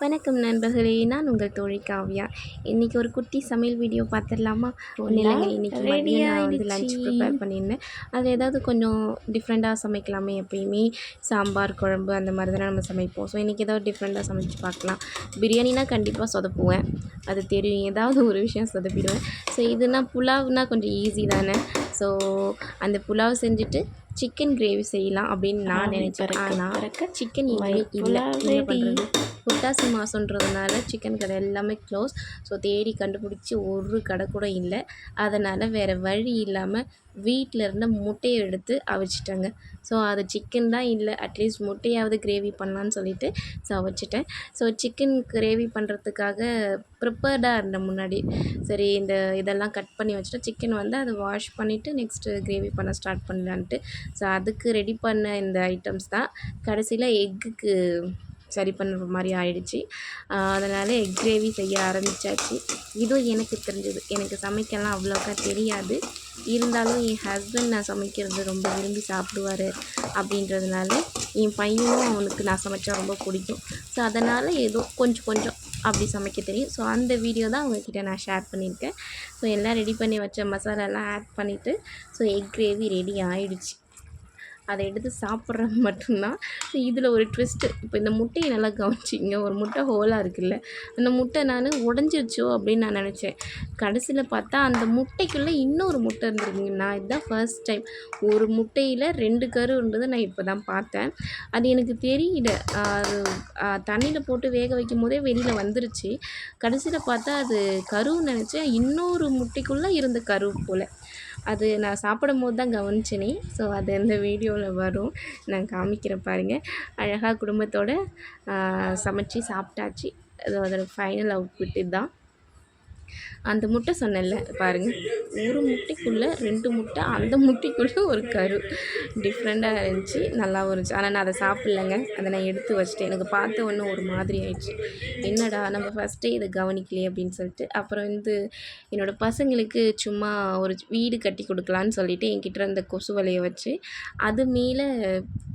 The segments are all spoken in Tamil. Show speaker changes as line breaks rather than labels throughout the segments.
வணக்கம் நண்பர்களே, நான் உங்கள் தோழி காவ்யா. இன்றைக்கி ஒரு குட்டி சமையல் வீடியோ பார்த்துடலாமா? ஒன்றும் இல்லைங்க, இன்றைக்கி
ரெடி
மதியம் நான் வந்து
ஆயிடுச்சு.
லஞ்ச் ப்ரிப்பேர் பண்ணியிருந்தேன். அதில் ஏதாவது கொஞ்சம் டிஃப்ரெண்ட்டாக சமைக்கலாமே. எப்பயுமே சாம்பார் குழம்பு அந்த மாதிரி தானே நம்ம சமைப்போம். ஸோ இன்றைக்கி ஏதாவது டிஃப்ரெண்ட்டாக சமைச்சு பார்க்கலாம். பிரியாணினா கண்டிப்பாக சொதப்புவேன், அது தெரியும். ஏதாவது ஒரு விஷயம் சொதப்பிடுவேன். ஸோ இதுனா புலாவ்னா கொஞ்சம் ஈஸி தானே. ஸோ அந்த புலாவ் செஞ்சுட்டு சிக்கன் கிரேவி செய்யலாம் அப்படின்னு நான் நினச்சேன். ஆனால் சிக்கன் எங்கேயுமே இல்லை. என்ன பண்ணுறது, புரட்டாசி மாதன்றதுனால சிக்கன் கடை எல்லாமே க்ளோஸ். ஸோ தேடி கண்டுபிடிச்சி ஒரு கடை கூட இல்லை. அதனால் வேறு வழி இல்லாமல் வீட்டில் இருந்த முட்டையை எடுத்து அவிச்சிட்டேங்க. ஸோ அது சிக்கன் தான் இல்லை, அட்லீஸ்ட் முட்டையாவது கிரேவி பண்ணலான்னு சொல்லிவிட்டு ஸோ அவிச்சிட்டேன். ஸோ சிக்கன் கிரேவி பண்ணுறதுக்காக ப்ரிப்பேர்டாக இருந்தேன் முன்னாடி. சரி, இந்த இதெல்லாம் கட் பண்ணி வச்சுட்டு சிக்கன் வந்து அதை வாஷ் பண்ணிவிட்டு நெக்ஸ்ட்டு கிரேவி பண்ண ஸ்டார்ட் பண்ணலான்ட்டு. ஸோ அதுக்கு ரெடி பண்ண இந்த ஐட்டம்ஸ் தான் கடைசியில் எக்குக்கு சரி பண்ணுற மாதிரி ஆயிடுச்சு. அதனால் எக் கிரேவி செய்ய ஆரம்பித்தாச்சு. இதுவும் எனக்கு தெரிஞ்சது. எனக்கு சமைக்கலாம் அவ்வளோக்கா தெரியாது. இருந்தாலும் என் ஹஸ்பண்ட் நான் சமைக்கிறது ரொம்ப விரும்பி சாப்பிடுவார் அப்படின்றதுனால, என் பையனும் அவனுக்கு நான் சமைச்சா ரொம்ப பிடிக்கும். ஸோ அதனால் ஏதோ கொஞ்சம் கொஞ்சம் அப்படி சமைக்க தெரியும். ஸோ அந்த வீடியோ தான் அவங்கக்கிட்ட நான் ஷேர் பண்ணியிருக்கேன். ஸோ எல்லாம் ரெடி பண்ணி வச்ச மசாலாலாம் ஆட் பண்ணிவிட்டு ஸோ எக் கிரேவி ரெடி ஆகிடுச்சு. அதை எடுத்து சாப்பிட்றது மட்டும்தான். இதில் ஒரு ட்விஸ்ட்டு. இப்போ இந்த முட்டையை நல்லா கவனிச்சிங்க. ஒரு முட்டை ஹோலாக இருக்குல்ல, அந்த முட்டை நான் உடஞ்சிருச்சோ அப்படின்னு நான் நினச்சேன். கடைசியில் பார்த்தா அந்த முட்டைக்குள்ளே இன்னொரு முட்டை இருந்திருக்குங்க. நான் இதுதான் ஃபர்ஸ்ட் டைம் ஒரு முட்டையில் 2 கரு இருந்தது நான் இப்போ தான் பார்த்தேன். அது எனக்கு தெரியல. அது தண்ணியில் போட்டு வேக வைக்கும் போதே வெளியில் வந்துருச்சு. கடைசியில் பார்த்தா அது கருன்னு நினச்சேன். இன்னொரு முட்டைக்குள்ளே இருந்த கரு போல். அது நான் சாப்பிடும்போது தான் கவனிச்சேனே. ஸோ அது அந்த வீடியோவில் வரும், நான் காமிக்கிறேன் பாருங்கள். அழகாக குடும்பத்தோடு சமைச்சு சாப்பிட்டாச்சு. அது அதோட ஃபைனல் அவுட்புட் இதுதான். அந்த முட்டை சொன்னேன்ல பாருங்கள், ஒரு முட்டைக்குள்ளே 2 முட்டை, அந்த முட்டைக்குள்ளே ஒரு கரு. டிஃப்ரெண்ட்டாக இருந்துச்சு, நல்லாவும் இருந்துச்சு. ஆனால் நான் அதை சாப்பிட்லங்க. அதை நான் எடுத்து வச்சுட்டேன். எனக்கு பார்த்த ஒன்று ஒரு மாதிரி ஆயிடுச்சு. என்னடா நம்ம ஃபஸ்ட்டே இதை கவனிக்கலையே அப்படின்னு சொல்லிட்டு. அப்புறம் வந்து என்னோடய பசங்களுக்கு சும்மா ஒரு வீடு கட்டி கொடுக்கலான்னு சொல்லிவிட்டு என்கிட்ட இருந்த கொசு வலையை வச்சு அது மேலே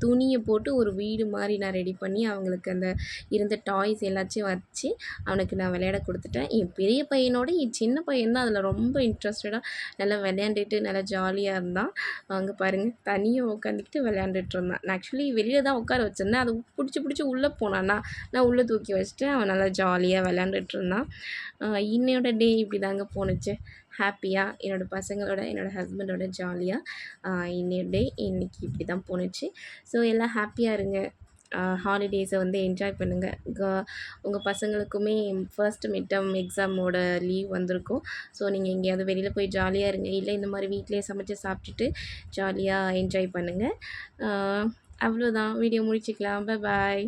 துணியை போட்டு ஒரு வீடு மாதிரி நான் ரெடி பண்ணி அவங்களுக்கு அந்த இருந்த டாய்ஸ் எல்லாத்தையும் வச்சு அவனுக்கு நான் விளையாட கொடுத்துட்டேன். என் பெரிய பையனோட என் சின்ன பையன் தான் அதில் ரொம்ப இன்ட்ரெஸ்டடாக நல்லா விளையாண்டுட்டு நல்லா ஜாலியாக இருந்தான். அங்கே பாருங்கள், தனியாக உட்காந்துக்கிட்டு விளையாண்டுட்டு இருந்தான். நான் ஆக்சுவலி வெளியில் தான் உட்கார வச்சுருந்தேன். அது பிடிச்சி உள்ளே போனான்னா நான் உள்ளே தூக்கி வச்சுட்டு அவன் நல்லா ஜாலியாக விளையாண்டுட்டு இருந்தான். இன்னையோட டே இப்படி தாங்க போணுச்சு. ஹாப்பியாக என்னோடய பசங்களோட என்னோடய ஹஸ்பண்டோட ஜாலியாக இன்னைய டே இன்றைக்கி இப்படி தான் போணுச்சு. ஸோ எல்லாம் ஹாப்பியாக இருங்க. ஹாலிடேஸை வந்து என்ஜாய் பண்ணுங்கள். உங்கள் பசங்களுக்குமே ஃபர்ஸ்ட் மிட் டேர்ம் எக்ஸாமோட லீவ் வந்திருக்கும். ஸோ நீங்கள் எங்கேயாவது வெளியில் போய் ஜாலியாக இருங்க. இல்லை இந்த மாதிரி வீட்டிலே சமைச்சு சாப்பிட்டுட்டு ஜாலியாக என்ஜாய் பண்ணுங்கள். அவ்வளோதான், வீடியோ முடிச்சுக்கலாம். பாய்.